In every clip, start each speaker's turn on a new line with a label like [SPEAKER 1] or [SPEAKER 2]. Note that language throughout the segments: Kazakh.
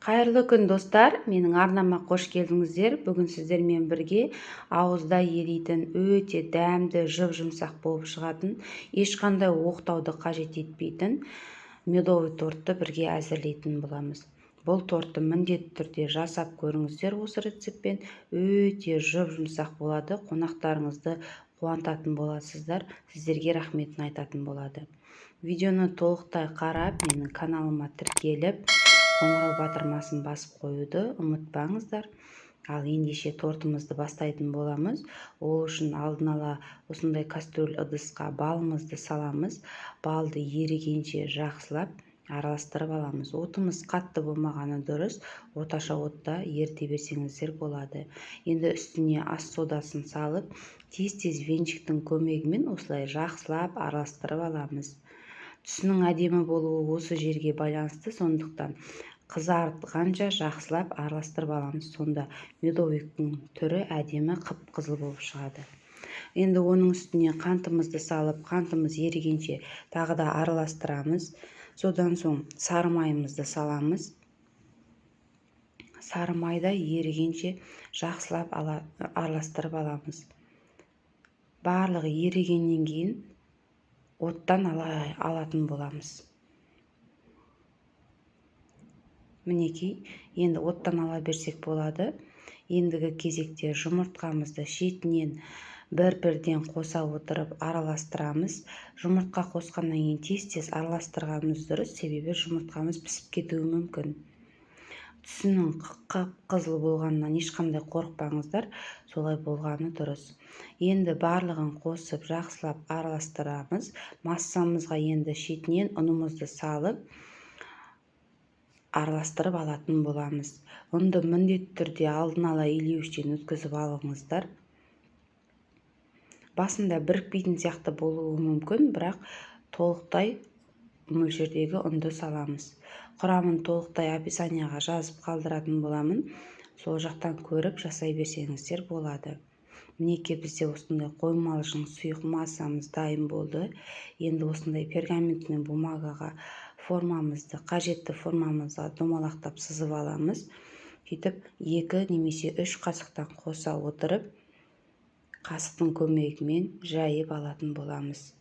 [SPEAKER 1] Қайырлы күн достар, менің арнама қош келдіңіздер. Бүгін сіздермен бірге ауызда еритін өте дәмді, жұп-жұмсақ болып шығатын, ешқандай оқтауды қажет етпейтін медовый тортты бірге әзірлейтін боламыз. Бұл тортты міндетті түрде жасап көріңіздер осы рецептпен. Өте жұп-жұмсақ болады, қонақтарыңызды қуантатын боласыздар. Сіздерге рахметін айтатын болады. Видеоны толықтай қарап, менің каналыма тіркеліп, қоңырау батырмасын басып қоюды ұмытпаңыздар. Ал ендеше тортымызды бастайтын боламыз. Ол үшін алдын ала осындай кастрюль ыдысқа балымызды саламыз. Балды ерігенше жақсылап араластырып аламыз. Отымыз қатты болмағаны дұрыс. Орташа отта ерте берсеңіздер болады. Енді үстіне ас содасын салып, тез-тез венчиктің көмегімен осылай жақсылап араластырып аламыз. Түсінің әдемі болуы осы жерге байланысты, сондықтан қызартқанша жақсылап араластырып аламыз. Сонда медовиктің түрі әдемі қып-қызыл болып шығады. Енді оның үстіне қантымызды салып, қантымыз ерігенше тағы да араластырамыз. Содан соң сары майымызды саламыз. Сары майда ерігенше жақсылап араластырып аламыз. Барлығы ерігеннен кейін оттан алатын боламыз. Мінекей, енді оттан ала берсек болады. Ендігі кезекте жұмыртқамызды шетінен бір-бірден қоса отырып араластырамыз. Жұмыртқа қосқаннан кейін тез-тез араластырғанымыз дұрыс, себебі жұмыртқамыз пісіп кетуі мүмкін. Түсінің қып-қызыл болғанынан ешқандай қорықпаңыздар, солай болғаны дұрыс. Енді барлығын қосып жақсылап араластырамыз. Массамызға енді шетінен ұнымызды салып араластырып алатын боламыз. Ұнды міндетті түрде алдын ала илеуіштен өткізіп алыңыздар. Басында бірікпейтін сияқты болуы мүмкін, бірақ толықтай мөлшердегі ұнды саламыз. Құрамын толықтай описанияға жазып қалдыратын боламын. Сол жақтан көріп жасай берсеңіздер болады. Мінекей, бізде осындай қоймалжың сұйық массамыз дайын болды. Енді осындай пергаментный бумагаға формамызды, қажетті формамызға домалақтап сызып аламыз. Сөйтіп 2 немесе 3 қасықтан қоса отырып, қасықтың көмегімен жайып алатын боламыз.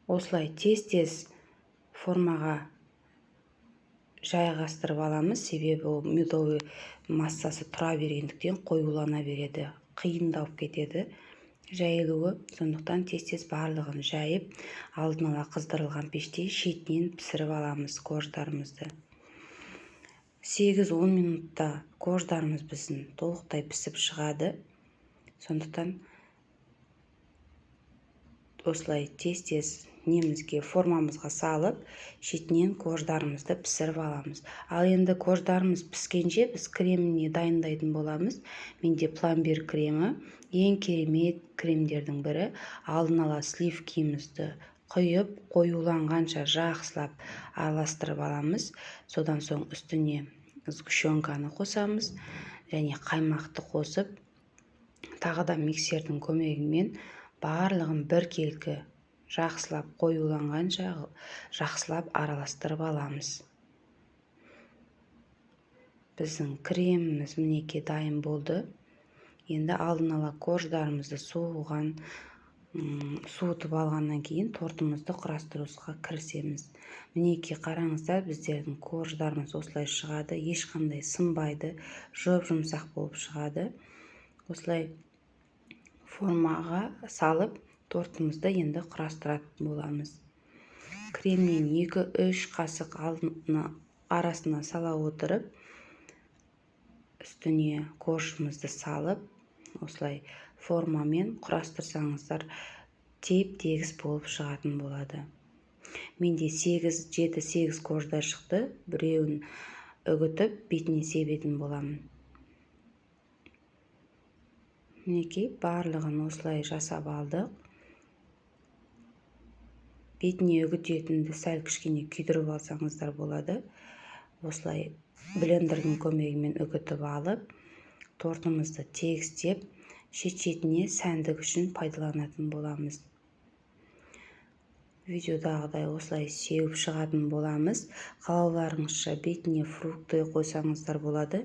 [SPEAKER 1] Осылай тез-тез формаға жайғастырып аламыз, себебі ол медовый массасы тұра бергендіктен қоюлана береді, қиындап кетеді жайылуы. Сондықтан тез-тез барлығын жайып, алдын ала қыздырылған пеште шетінен пісіріп аламыз корждарымызды. 8-10 минутта корждарымыз біздің толықтай пісіп шығады. Сондықтан осылай тез-тез немізге формамызға салып, шетінен корждарымызды пісіріп аламыз. Ал енді корждарымыз піскенше біз креміне дайындайтын боламыз. Менде пломбир кремі, ең керемет кремдердің бірі. Алдын ала сливкимізді құйып, қоюланғанша жақсылап араластырып аламыз. Содан соң үстіне сгущенканы қосамыз және қаймақты қосып, тағы да миксердің көмегімен барлығын біркелкі жақсылап қоюланғанша жақсылап араластырып аламыз. Біздің креміміз мінекей дайын болды. Енді алдын ала корждарымызды суытып алғаннан кейін тортымызды құрастыруға кірісеміз. Мінекей, қараңыздар, біздердің корждарымыз осылай шығады, ешқандай сынбайды, жұп-жұмсақ болып шығады. Осылай формаға салып тортымызды енді құрастыратын боламыз. Кремнен 2-3 қасық арасына сала отырып, үстіне коржымызды салып, осылай формамен құрастырсаңыздар теп-тегіс болып шығатын болады. Менде 7-8 корждар шықты, біреуін үгітіп, бетіне себетін боламын. Мінекей, барлығын осылай жасап алдық. Бетіне үгітетінді сәл кішкене күйдіріп алсаңыздар болады. Осылай блендердің көмегімен үгітіп алып, тортымызды тегістеп, шет-шетіне сәндік үшін пайдаланатын боламыз. Видеодағыдай осылай сеуіп шығатын боламыз. Қалауларыңызша бетіне фрукты қойсаңыздар болады.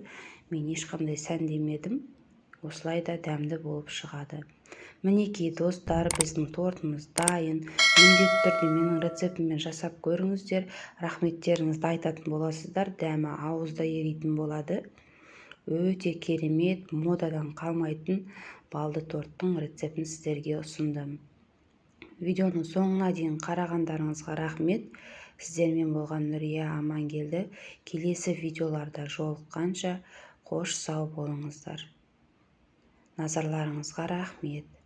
[SPEAKER 1] Мен ешқандай сәндемедім. Осылай да дәмді болып шығады. Мінекей достар, біздің тортымыз дайын. Міндетті түрде менің рецептіммен жасап көріңіздер. Рахметтеріңізді айтатын боласыздар. Дәмі ауызда еритін болады. Өте керемет, модадан қалмайтын балды торттың рецептін сіздерге ұсындым. Видеоның соңына дейін қарағандарыңызға рахмет. Сіздермен болған Нұрия Амангелді. Келесі видеоларда жолыққанша қош сау болыңыздар. Назарларыңызға рахмет.